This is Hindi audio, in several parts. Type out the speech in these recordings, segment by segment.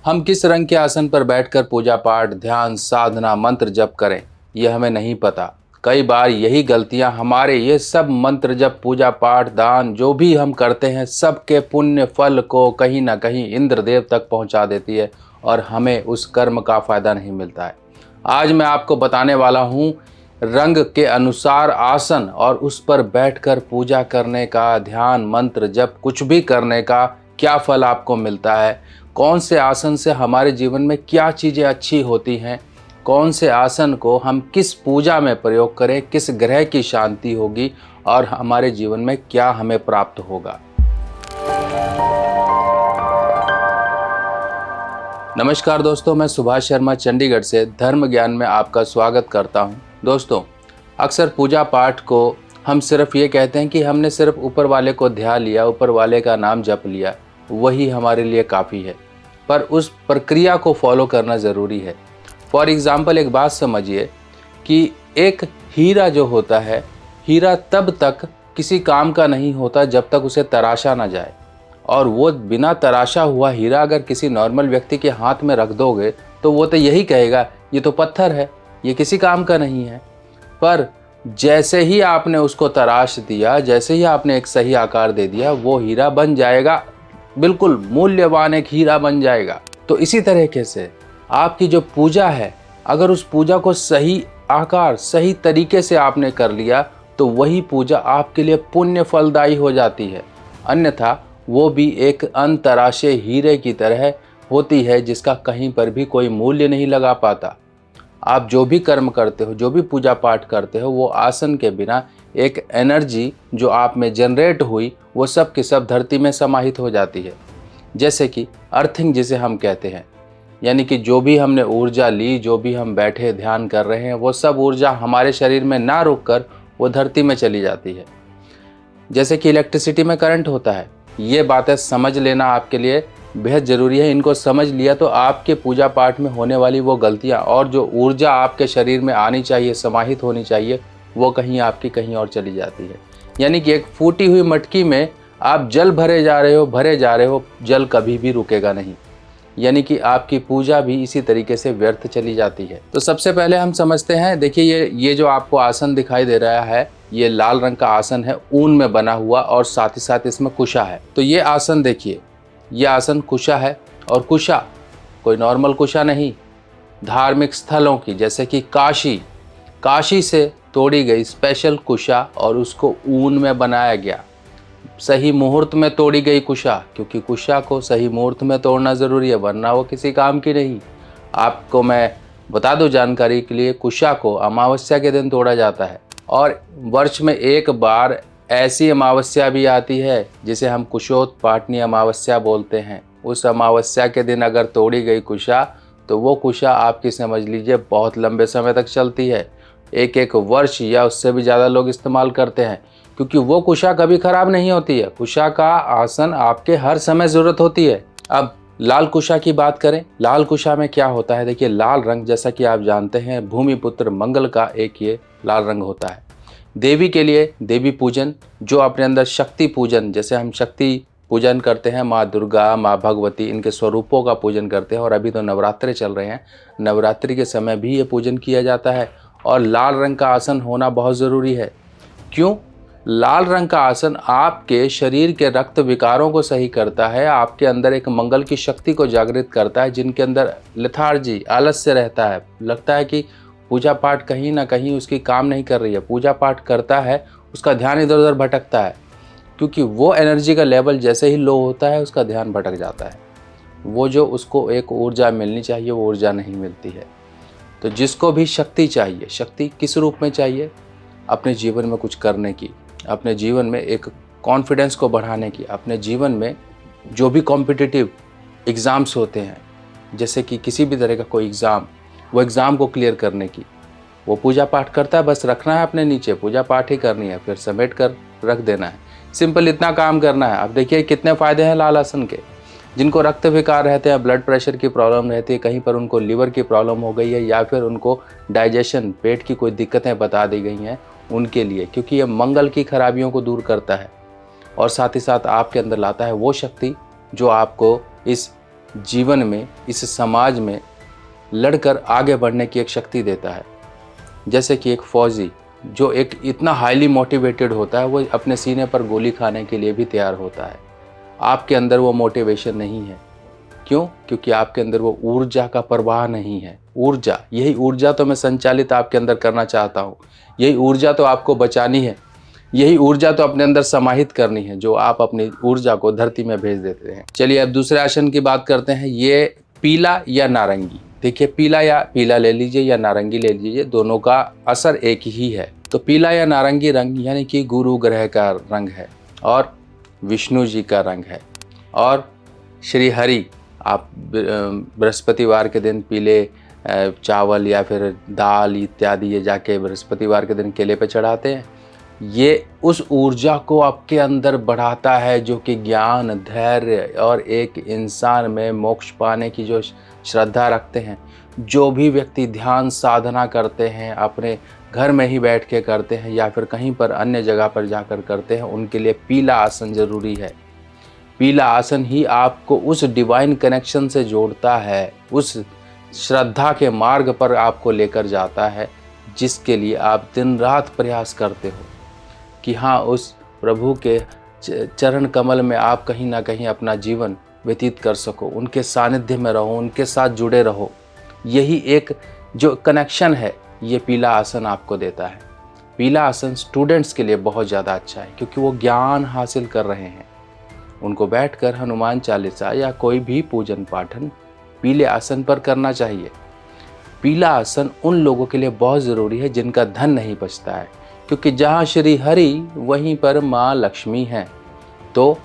हम किस रंग के आसन पर बैठकर पूजा पाठ, ध्यान, साधना, मंत्र जप करें, यह हमें नहीं पता। कई बार यही गलतियां हमारे ये सब मंत्र जप, पूजा पाठ, दान जो भी हम करते हैं, सबके पुण्य फल को कहीं ना कहीं इंद्रदेव तक पहुंचा देती है और हमें उस कर्म का फायदा नहीं मिलता है। आज मैं आपको बताने वाला हूं रंग के अनुसार आसन और उस पर बैठकर पूजा करने का, ध्यान, मंत्र जप कुछ भी करने का क्या फल आपको मिलता है। कौन से आसन से हमारे जीवन में क्या चीज़ें अच्छी होती हैं, कौन से आसन को हम किस पूजा में प्रयोग करें, किस ग्रह की शांति होगी और हमारे जीवन में क्या हमें प्राप्त होगा। नमस्कार दोस्तों, मैं सुभाष शर्मा चंडीगढ़ से धर्म ज्ञान में आपका स्वागत करता हूं। दोस्तों, अक्सर पूजा पाठ को हम सिर्फ ये कहते हैं कि हमने सिर्फ ऊपर वाले को ध्यान लिया, ऊपर वाले का नाम जप लिया, वही हमारे लिए काफ़ी है। पर उस प्रक्रिया को फॉलो करना ज़रूरी है। फॉर एग्ज़ाम्पल एक बात समझिए कि एक हीरा जो होता है, हीरा तब तक किसी काम का नहीं होता जब तक उसे तराशा ना जाए। और वो बिना तराशा हुआ हीरा अगर किसी नॉर्मल व्यक्ति के हाथ में रख दोगे तो वो तो यही कहेगा ये तो पत्थर है, ये किसी काम का नहीं है। पर जैसे ही आपने उसको तराश दिया, जैसे ही आपने एक सही आकार दे दिया, वो हीरा बन जाएगा, बिल्कुल मूल्यवान एक हीरा बन जाएगा। तो इसी तरीके से आपकी जो पूजा है, अगर उस पूजा को सही आकार, सही तरीके से आपने कर लिया तो वही पूजा आपके लिए पुण्य फलदायी हो जाती है। अन्यथा वो भी एक अनतराशे हीरे की तरह होती है जिसका कहीं पर भी कोई मूल्य नहीं लगा पाता। आप जो भी कर्म करते हो, जो भी पूजा पाठ करते हो, वो आसन के बिना एक एनर्जी जो आप में जनरेट हुई वो सब की सब धरती में समाहित हो जाती है। जैसे कि अर्थिंग जिसे हम कहते हैं, यानी कि जो भी हमने ऊर्जा ली, जो भी हम बैठे ध्यान कर रहे हैं, वो सब ऊर्जा हमारे शरीर में ना रुककर वो धरती में चली जाती है। जैसे कि इलेक्ट्रिसिटी में करंट होता है। ये बातें समझ लेना आपके लिए बेहद ज़रूरी है। इनको समझ लिया तो आपके पूजा पाठ में होने वाली वो गलतियाँ और जो ऊर्जा आपके शरीर में आनी चाहिए, समाहित होनी चाहिए, वो कहीं आपकी कहीं और चली जाती है। यानी कि एक फूटी हुई मटकी में आप जल भरे जा रहे हो, जल कभी भी रुकेगा नहीं। यानी कि आपकी पूजा भी इसी तरीके से व्यर्थ चली जाती है। तो सबसे पहले हम समझते हैं, देखिए ये जो आपको आसन दिखाई दे रहा है, ये लाल रंग का आसन है, ऊन में बना हुआ और साथ ही साथ इसमें कुशा है। तो ये आसन देखिए, ये आसन कुशा है और कुशा कोई नॉर्मल कुशा नहीं, धार्मिक स्थलों की जैसे कि काशी से तोड़ी गई स्पेशल कुशा और उसको ऊन में बनाया गया। सही मुहूर्त में तोड़ी गई कुशा, क्योंकि कुशा को सही मुहूर्त में तोड़ना ज़रूरी है, वरना वो किसी काम की नहीं। आपको मैं बता दूं जानकारी के लिए, कुशा को अमावस्या के दिन तोड़ा जाता है और वर्ष में एक बार ऐसी अमावस्या भी आती है जिसे हम कुशोत्पाटनी अमावस्या बोलते हैं। उस अमावस्या के दिन अगर तोड़ी गई कुशा तो वो कुशा आपकी समझ लीजिए बहुत लंबे समय तक चलती है। एक वर्ष या उससे भी ज़्यादा लोग इस्तेमाल करते हैं, क्योंकि वो कुशा कभी ख़राब नहीं होती है। कुशा का आसन आपके हर समय ज़रूरत होती है। अब लाल कुशा की बात करें, लाल कुशा में क्या होता है, देखिए लाल रंग जैसा कि आप जानते हैं भूमिपुत्र मंगल का एक ये लाल रंग होता है। देवी के लिए देवी पूजन, जो अपने अंदर शक्ति पूजन, जैसे हम शक्ति पूजन करते हैं, माँ दुर्गा, माँ भगवती, इनके स्वरूपों का पूजन करते हैं। और अभी तो नवरात्रे चल रहे हैं, नवरात्रि के समय भी ये पूजन किया जाता है। और लाल रंग का आसन होना बहुत ज़रूरी है। क्यों? लाल रंग का आसन आपके शरीर के रक्त विकारों को सही करता है, आपके अंदर एक मंगल की शक्ति को जागृत करता है। जिनके अंदर लेथार्जी, आलस्य रहता है, लगता है कि पूजा पाठ कहीं ना कहीं उसकी काम नहीं कर रही है, पूजा पाठ करता है, उसका ध्यान इधर उधर भटकता है, क्योंकि वो एनर्जी का लेवल जैसे ही लो होता है उसका ध्यान भटक जाता है। वो जो उसको एक ऊर्जा मिलनी चाहिए वो ऊर्जा नहीं मिलती है। तो जिसको भी शक्ति चाहिए, शक्ति किस रूप में चाहिए? अपने जीवन में कुछ करने की, अपने जीवन में एक कॉन्फिडेंस को बढ़ाने की, अपने जीवन में जो भी कॉम्पिटिटिव एग्ज़ाम्स होते हैं, जैसे कि किसी भी तरह का कोई एग्ज़ाम, वो एग्ज़ाम को क्लियर करने की, वो पूजा पाठ करता है। बस रखना है अपने नीचे, पूजा पाठ ही करनी है, फिर समेट कर रख देना है, सिंपल इतना काम करना है। अब देखिए कितने फ़ायदे हैं लाल आसन के। जिनको रक्त विकार रहते हैं, ब्लड प्रेशर की प्रॉब्लम रहती है, कहीं पर उनको लीवर की प्रॉब्लम हो गई है या फिर उनको डाइजेशन, पेट की कोई दिक्कतें बता दी गई हैं, उनके लिए, क्योंकि ये मंगल की खराबियों को दूर करता है और साथ ही साथ आपके अंदर लाता है वो शक्ति जो आपको इस जीवन में, इस समाज में लड़कर आगे बढ़ने की एक शक्ति देता है। जैसे कि एक फौजी जो एक इतना हाईली मोटिवेटेड होता है, वो अपने सीने पर गोली खाने के लिए भी तैयार होता है। आपके अंदर वो मोटिवेशन नहीं है। क्यों? क्योंकि आपके अंदर वो ऊर्जा का प्रवाह नहीं है। ऊर्जा, यही ऊर्जा तो मैं संचालित आपके अंदर करना चाहता हूँ। यही ऊर्जा तो आपको बचानी है। यही ऊर्जा तो अपने अंदर समाहित करनी है, जो आप अपनी ऊर्जा को धरती में भेज देते हैं। चलिए अब दूसरे आसन की बात करते हैं। ये पीला या नारंगी। देखिए, पीला ले लीजिए या नारंगी ले लीजिए, दोनों का असर एक ही है। तो पीला या नारंगी रंग यानी कि गुरु ग्रह का रंग है और विष्णु जी का रंग है। और श्री हरि, आप बृहस्पतिवार के दिन पीले चावल या फिर दाल इत्यादि ये जाके बृहस्पतिवार के दिन केले पे चढ़ाते हैं। ये उस ऊर्जा को आपके अंदर बढ़ाता है जो कि ज्ञान, धैर्य और एक इंसान में मोक्ष पाने की जो श्रद्धा रखते हैं। जो भी व्यक्ति ध्यान साधना करते हैं, अपने घर में ही बैठ के करते हैं या फिर कहीं पर अन्य जगह पर जाकर करते हैं, उनके लिए पीला आसन ज़रूरी है। पीला आसन ही आपको उस डिवाइन कनेक्शन से जोड़ता है, उस श्रद्धा के मार्ग पर आपको लेकर जाता है, जिसके लिए आप दिन रात प्रयास करते हो कि हाँ, उस प्रभु के चरण कमल में आप कहीं ना कहीं अपना जीवन व्यतीत कर सको, उनके सानिध्य में रहो, उनके साथ जुड़े रहो। यही एक जो कनेक्शन है, ये पीला आसन आपको देता है। पीला आसन स्टूडेंट्स के लिए बहुत ज़्यादा अच्छा है, क्योंकि वो ज्ञान हासिल कर रहे हैं। उनको बैठकर हनुमान चालीसा या कोई भी पूजन पाठन पीले आसन पर करना चाहिए। पीला आसन उन लोगों के लिए बहुत ज़रूरी है जिनका धन नहीं बचता है, क्योंकि जहाँ श्री हरि वहीं पर माँ लक्ष्मी हैं। तो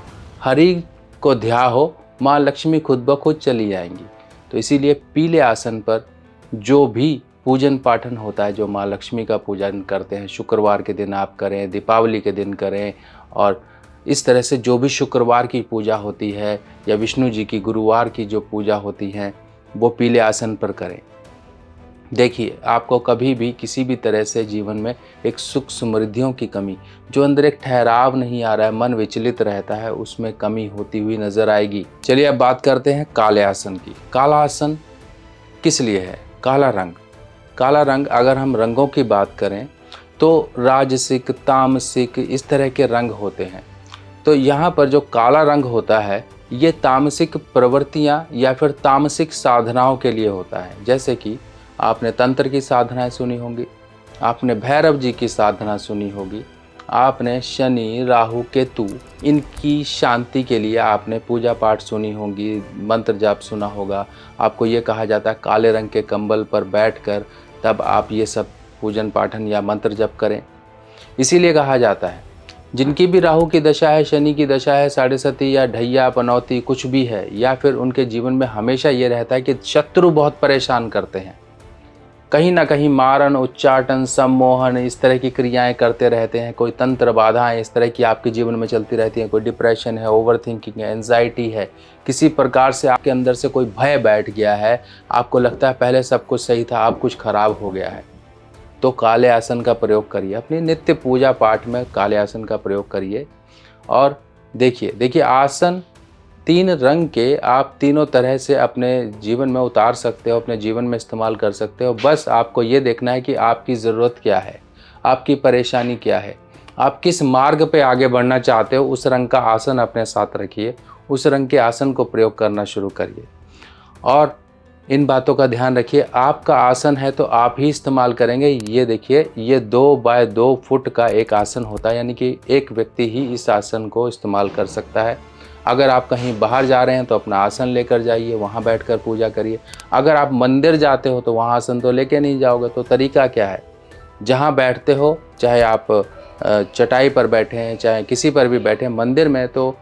हरि को ध्या हो, माँ लक्ष्मी खुद ब खुद चली आएंगी। तो इसीलिए पीले आसन पर जो भी पूजन पाठन होता है, जो माँ लक्ष्मी का पूजन करते हैं, शुक्रवार के दिन आप करें, दीपावली के दिन करें, और इस तरह से जो भी शुक्रवार की पूजा होती है या विष्णु जी की गुरुवार की जो पूजा होती है, वो पीले आसन पर करें। देखिए, आपको कभी भी किसी भी तरह से जीवन में एक सुख समृद्धियों की कमी, जो अंदर एक ठहराव नहीं आ रहा है, मन विचलित रहता है, उसमें कमी होती हुई नजर आएगी। चलिए अब बात करते हैं काले आसन की। काला आसन किस लिए है? काला रंग। काला रंग, अगर हम रंगों की बात करें तो राजसिक, तामसिक, इस तरह के रंग होते हैं। तो यहाँ पर जो काला रंग होता है, ये तामसिक प्रवृत्तियाँ या फिर तामसिक साधनाओं के लिए होता है। जैसे कि आपने तंत्र की साधनाएं सुनी होंगी, आपने भैरव जी की साधना सुनी होगी, आपने शनि, राहु, केतु, इनकी शांति के लिए आपने पूजा पाठ सुनी होगी, मंत्र जाप सुना होगा। आपको ये कहा जाता है काले रंग के कंबल पर बैठकर तब आप ये सब पूजन पाठन या मंत्र जप करें। इसीलिए कहा जाता है जिनकी भी राहु की दशा है, शनि की दशा है, साढ़े सती या ढैया पनौती कुछ भी है, या फिर उनके जीवन में हमेशा ये रहता है कि शत्रु बहुत परेशान करते हैं, कहीं ना कहीं मारण, उच्चाटन, सम्मोहन, इस तरह की क्रियाएं करते रहते हैं, कोई तंत्र बाधाएं इस तरह की आपके जीवन में चलती रहती हैं, कोई डिप्रेशन है, ओवर थिंकिंग है, एंजाइटी है, किसी प्रकार से आपके अंदर से कोई भय बैठ गया है, आपको लगता है पहले सब कुछ सही था, अब कुछ खराब हो गया है, तो काले आसन का प्रयोग करिए। अपनी नित्य पूजा पाठ में काले आसन का प्रयोग करिए। और देखिए आसन 3 रंग के आप तीनों तरह से अपने जीवन में उतार सकते हो, अपने जीवन में इस्तेमाल कर सकते हो। बस आपको ये देखना है कि आपकी ज़रूरत क्या है, आपकी परेशानी क्या है, आप किस मार्ग पे आगे बढ़ना चाहते हो, उस रंग का आसन अपने साथ रखिए, उस रंग के आसन को प्रयोग करना शुरू करिए। और इन बातों का ध्यान रखिए, आपका आसन है तो आप ही इस्तेमाल करेंगे। ये देखिए, ये 2 बाय 2 फुट का एक आसन होता है, यानी कि एक व्यक्ति ही इस आसन को इस्तेमाल कर सकता है। अगर आप कहीं बाहर जा रहे हैं तो अपना आसन लेकर जाइए, वहाँ बैठकर पूजा करिए। अगर आप मंदिर जाते हो तो वहाँ आसन तो लेके नहीं जाओगे। तो तरीका क्या है, जहाँ बैठते हो, चाहे आप चटाई पर बैठे हैं, चाहे किसी पर भी बैठे, मंदिर में तो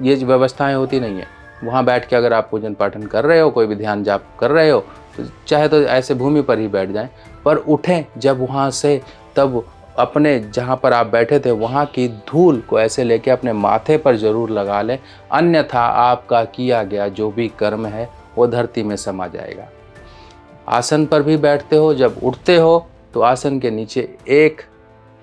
ये व्यवस्थाएं होती नहीं है। वहाँ बैठ के अगर आप पूजन पाठन कर रहे हो, कोई भी ध्यान जाप कर रहे हो, तो चाहे तो ऐसे भूमि पर ही बैठ जाएं, पर उठें जब वहाँ से, तब अपने जहाँ पर आप बैठे थे वहाँ की धूल को ऐसे लेके अपने माथे पर ज़रूर लगा लें, अन्यथा आपका किया गया जो भी कर्म है वो धरती में समा जाएगा। आसन पर भी बैठते हो, जब उठते हो तो आसन के नीचे एक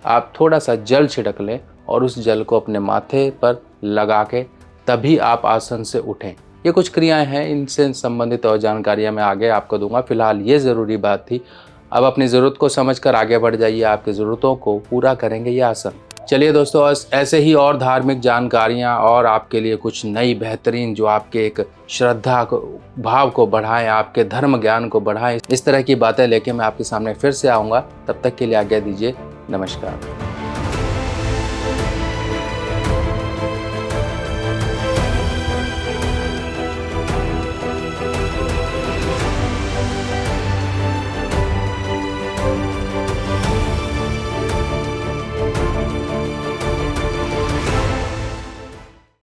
आप थोड़ा सा जल छिड़क लें और उस जल को अपने माथे पर लगा के तभी आप आसन से उठें। ये कुछ क्रियाएं हैं, इनसे संबंधित और जानकारियाँ मैं आगे आपको दूंगा। फिलहाल ये ज़रूरी बात थी। अब अपनी ज़रूरत को समझकर आगे बढ़ जाइए, आपकी ज़रूरतों को पूरा करेंगे ये आसन। चलिए दोस्तों, ऐसे ही और धार्मिक जानकारियाँ और आपके लिए कुछ नई बेहतरीन जो आपके एक श्रद्धा को, भाव को बढ़ाएं, आपके धर्म ज्ञान को बढ़ाएं, इस तरह की बातें लेके मैं आपके सामने फिर से आऊँगा। तब तक के लिए आज्ञा दीजिए। नमस्कार।